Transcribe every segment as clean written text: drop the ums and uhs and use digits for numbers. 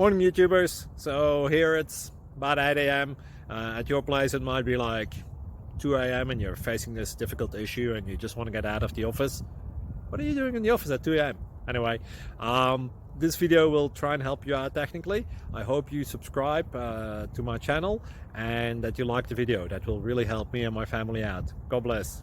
Morning YouTubers. So here it's about 8 a.m. At your place it might be like 2 a.m. and you're facing this difficult issue and you just want to get out of the office. What are you doing in the office at 2 a.m.? Anyway, this video will try and help you out technically. I hope you subscribe to my channel and that you like the video. That will really help me and my family out. God bless.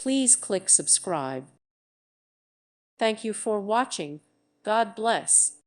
Please click subscribe. Thank you for watching. God bless.